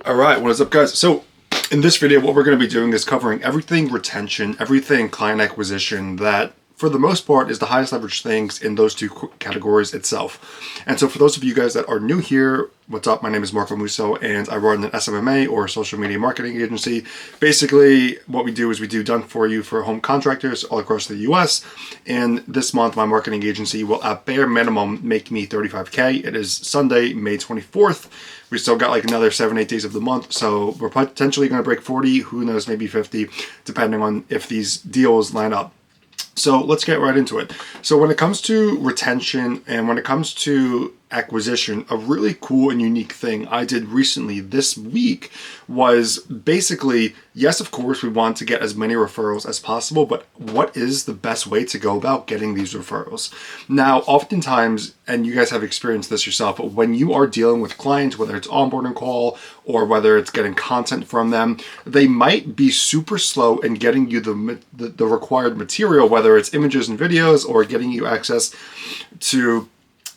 All right, what is up, guys? So in this video, what we're going to be doing is covering everything retention, everything client acquisition that for the most part is the highest leverage things in those two categories itself. And so for those of you guys that are new here, what's up? My name is Marco Musso and I run an SMMA or social media marketing agency. Basically what we do is we do done for you for home contractors all across the US. And this month my marketing agency will at bare minimum make me $35K. It is Sunday, May 24th. We still got like another 7-8 days of the month. So we're potentially going to break 40, who knows, maybe 50, depending on if these deals line up. So let's get right into it. So when it comes to retention and when it comes to acquisition, a really cool and unique thing I did recently this week was basically, yes, of course, we want to get as many referrals as possible, but what is the best way to go about getting these referrals? Now, oftentimes, and you guys have experienced this yourself, but when you are dealing with clients, whether it's onboarding call or whether it's getting content from them, they might be super slow in getting you the required material, whether it's images and videos or getting you access to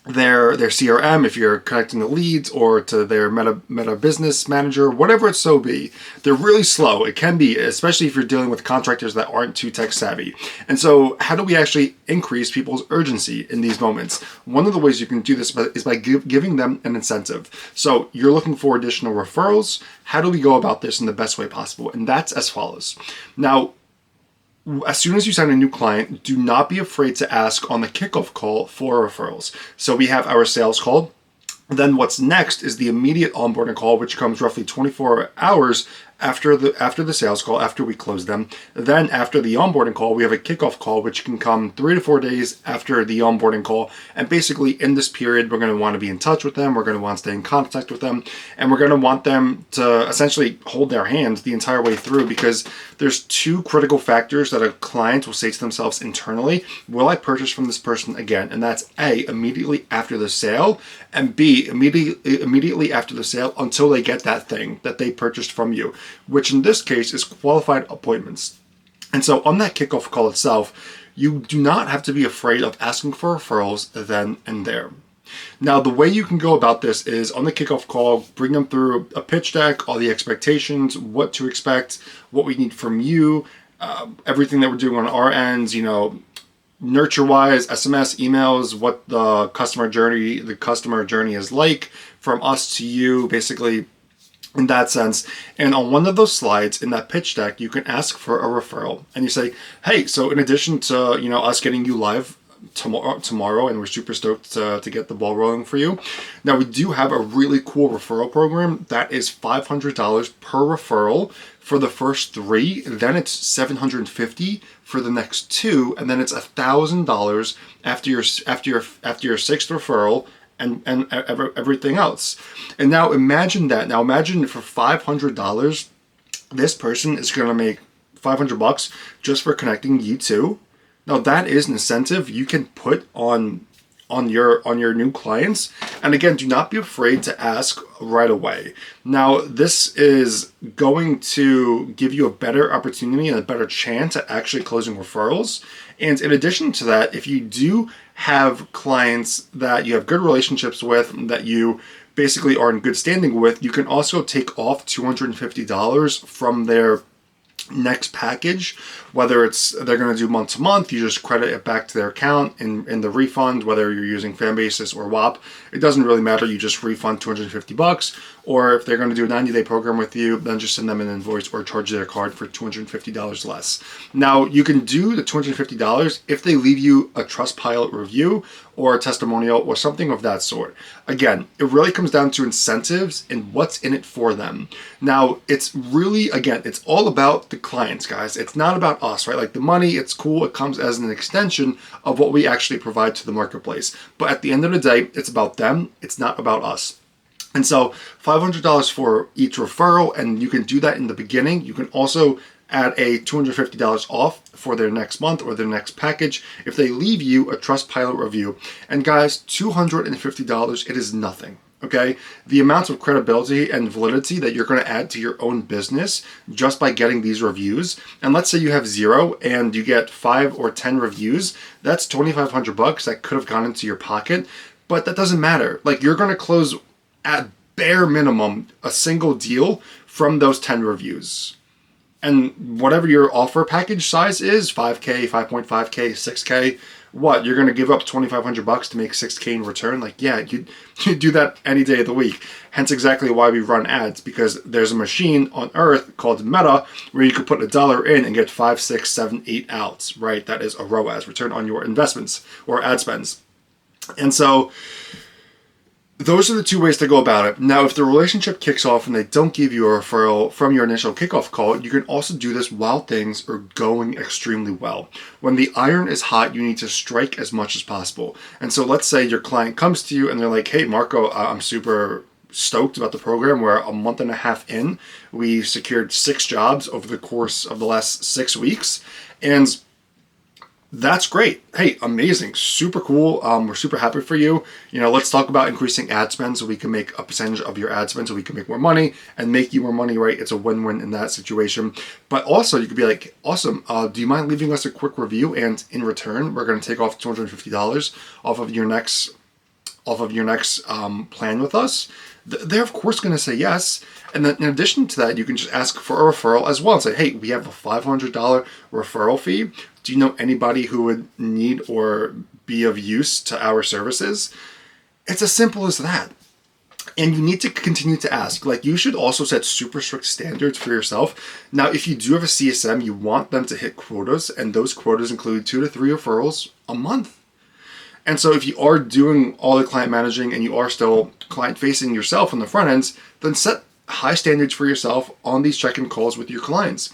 their CRM if you're connecting the leads, or to their meta business manager, whatever it so be. They're really slow. It can be, especially if you're dealing with contractors that aren't too tech savvy. And so how do we actually increase people's urgency in these moments? One of the ways you can do this is by giving them an incentive. So you're looking for additional referrals. How do we go about this in the best way possible? And that's as follows. Now, as soon as you sign a new client, do not be afraid to ask on the kickoff call for referrals. So we have our sales call. Then what's next is the immediate onboarding call, which comes roughly 24 hours after the sales call, after we close them. Then after the onboarding call, we have a kickoff call, which can come 3 to 4 days after the onboarding call. And basically in this period, we're going to want to be in touch with them. We're going to want to stay in contact with them. And we're going to want them to essentially hold their hand the entire way through, because there's two critical factors that a client will say to themselves internally. Will I purchase from this person again? And that's A, immediately after the sale, and B, immediately after the sale until they get that thing that they purchased from you, which in this case is qualified appointments. And so on that kickoff call itself, you do not have to be afraid of asking for referrals then and there. Now, the way you can go about this is on the kickoff call, bring them through a pitch deck, all the expectations, what to expect, what we need from you, everything that we're doing on our ends, nurture-wise, SMS, emails, what the customer journey is like from us to you, basically in that sense. And on one of those slides in that pitch deck, you can ask for a referral. And you say, hey, so in addition to, us getting you live tomorrow, and we're super stoked to get the ball rolling for you. Now, we do have a really cool referral program that is $500 per referral for the first 3, then it's $750 for the next 2, and then it's $1,000 after your 6th referral and everything else. And now imagine that. Now imagine for $500, this person is going to make $500 just for connecting you to. Now that is an incentive you can put on your new clients. And again, do not be afraid to ask right away. Now, this is going to give you a better opportunity and a better chance at actually closing referrals. And in addition to that, if you do have clients that you have good relationships with, that you basically are in good standing with, you can also take off $250 from their next package, whether it's they're going to do month to month, you just credit it back to their account in the refund, whether you're using Fanbasis or WAP, it doesn't really matter. You just refund $250, or if they're going to do a 90-day program with you, then just send them an invoice or charge their card for $250 less. Now, you can do the $250 if they leave you a Trustpilot review or a testimonial or something of that sort. Again, it really comes down to incentives and what's in it for them. Now, it's really, again, it's all about the clients, guys. It's not about us, right? Like the money, it's cool. It comes as an extension of what we actually provide to the marketplace. But at the end of the day, it's about them. It's not about us. And so $500 for each referral, and you can do that in the beginning. You can also add a $250 off for their next month or their next package if they leave you a Trustpilot review. And guys, $250, it is nothing. Okay, the amount of credibility and validity that you're going to add to your own business just by getting these reviews. And let's say you have 0 and you get 5 or 10 reviews, that's $2,500 that could have gone into your pocket, but that doesn't matter. Like, you're going to close at bare minimum a single deal from those 10 reviews. And whatever your offer package size is, 5K, 5.5K, 6K, what, you're going to give up $2,500 to make 6K in return? Like, yeah, you do that any day of the week. Hence exactly why we run ads, because there's a machine on earth called Meta where you could put $1 in and get 5, 6, 7, 8 out, right? That is a ROAS, return on your investments or ad spends. And so those are the two ways to go about it. Now, if the relationship kicks off and they don't give you a referral from your initial kickoff call, you can also do this while things are going extremely well. When the iron is hot, you need to strike as much as possible. And so let's say your client comes to you and they're like, hey, Marco, I'm super stoked about the program. We're a month and a half in. We secured 6 jobs over the course of the last 6 weeks. And that's great. Hey, amazing. Super cool. We're super happy for you. Let's talk about increasing ad spend so we can make a percentage of your ad spend so we can make more money and make you more money, right? It's a win-win in that situation. But also you could be like, awesome. Do you mind leaving us a quick review? And in return, we're going to take off $250 off of your next plan with us. They're of course going to say yes. And then in addition to that, you can just ask for a referral as well and say, hey, we have a $500 referral fee. Do you know anybody who would need or be of use to our services? It's as simple as that. And you need to continue to ask. Like, you should also set super strict standards for yourself. Now, if you do have a CSM, you want them to hit quotas, and those quotas include 2 to 3 referrals a month. And so if you are doing all the client managing and you are still client facing yourself on the front ends, then set high standards for yourself on these check-in calls with your clients.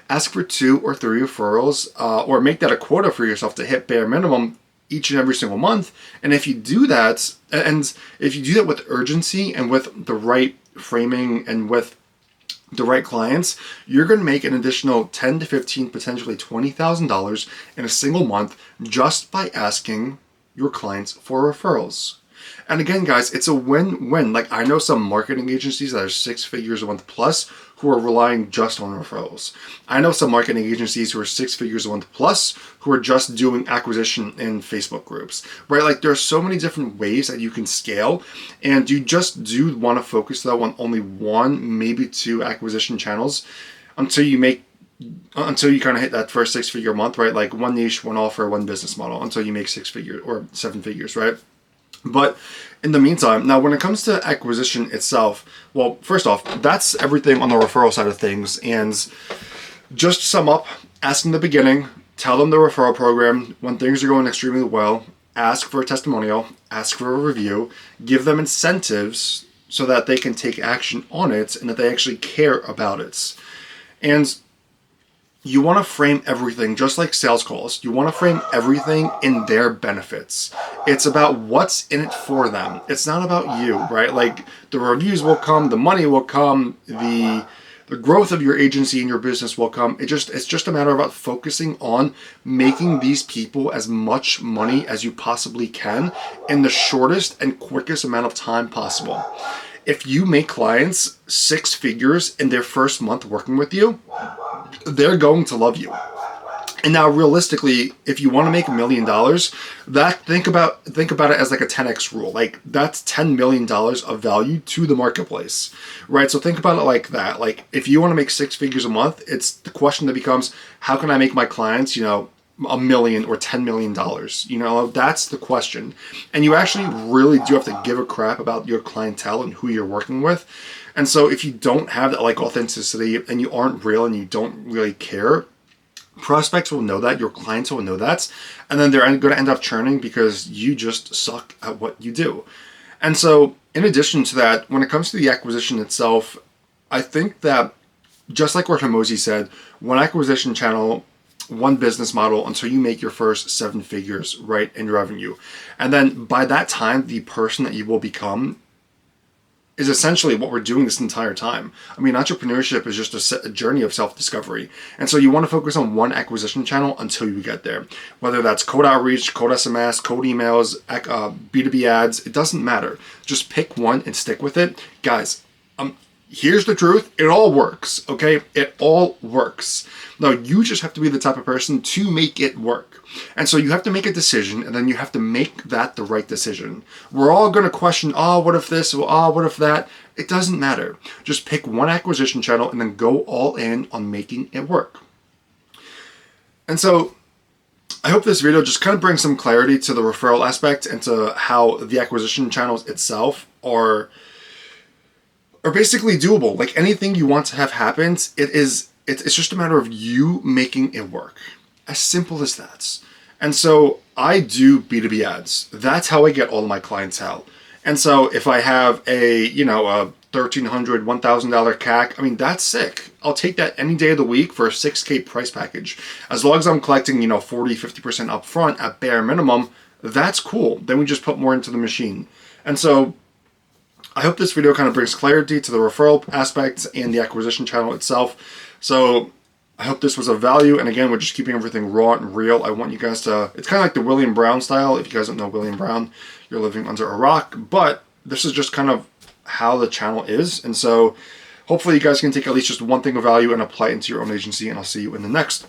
Ask for 2 or 3 referrals, or make that a quota for yourself to hit bare minimum each and every single month. And if you do that, with urgency and with the right framing and with the right clients, you're going to make an additional $10 to $15, potentially $20,000 in a single month just by asking your clients for referrals. And again, guys, it's a win-win. Like, I know some marketing agencies that are 6 figures a month plus who are relying just on referrals. I know some marketing agencies who are 6 figures a month plus who are just doing acquisition in Facebook groups, right? Like, there are so many different ways that you can scale, and you just do want to focus though on only 1, maybe 2 acquisition channels until you kind of hit that first 6-figure month, right? Like, 1 niche, 1 offer, 1 business model until you make 6 figures or 7 figures, right? But in the meantime, now when it comes to acquisition itself, well, first off, that's everything on the referral side of things. And just to sum up, ask in the beginning, tell them the referral program. When things are going extremely well, ask for a testimonial, ask for a review, give them incentives so that they can take action on it and that they actually care about it. And you want to frame everything just like sales calls. You want to frame everything in their benefits. It's about what's in it for them. It's not about you, right? Like, the reviews will come, the money will come, the growth of your agency and your business will come. It's just a matter about focusing on making these people as much money as you possibly can in the shortest and quickest amount of time possible. If you make clients 6 figures in their first month working with you, they're going to love you. And now, realistically, if you want to make $1 million, think about it as like a 10x rule. Like, that's $10 million of value to the marketplace, right? So think about it like that. Like, if you want to make 6 figures a month, it's the question that becomes, how can I make my clients, $1 million or $10 million? That's the question. And you actually really do have to give a crap about your clientele and who you're working with. And so if you don't have that like authenticity and you aren't real and you don't really care, prospects will know that, your clients will know that, and then they're going to end up churning because you just suck at what you do. And so in addition to that, when it comes to the acquisition itself, I think that just like what Hormozi said, 1 acquisition channel, 1 business model until you make your first 7 figures, right, in revenue. And then by that time, the person that you will become is essentially what we're doing this entire time. I mean, entrepreneurship is just a journey of self-discovery. And so you want to focus on 1 acquisition channel until you get there. Whether that's cold outreach, cold SMS, cold emails, B2B ads, it doesn't matter. Just pick 1 and stick with it. Guys, here's the truth. It all works, okay? It all works. Now, you just have to be the type of person to make it work. And so you have to make a decision, and then you have to make that the right decision. We're all going to question, oh, what if this? Oh, what if that? It doesn't matter. Just pick one acquisition channel and then go all in on making it work. And so I hope this video just kind of brings some clarity to the referral aspect and to how the acquisition channels itself are basically doable. Like anything you want to have happen, it's just a matter of you making it work. As simple as that. And so I do B2B ads. That's how I get all of my clientele. And so if I have a $1,300, $1,000 CAC, I mean, that's sick. I'll take that any day of the week for a 6K price package. As long as I'm collecting, 40, 50% upfront at bare minimum, that's cool. Then we just put more into the machine. And so I hope this video kind of brings clarity to the referral aspects and the acquisition channel itself. So I hope this was of value. And again, we're just keeping everything raw and real. I want you guys to, it's kind of like the William Brown style. If you guys don't know William Brown, you're living under a rock. But this is just kind of how the channel is. And so hopefully you guys can take at least just one thing of value and apply it into your own agency. And I'll see you in the next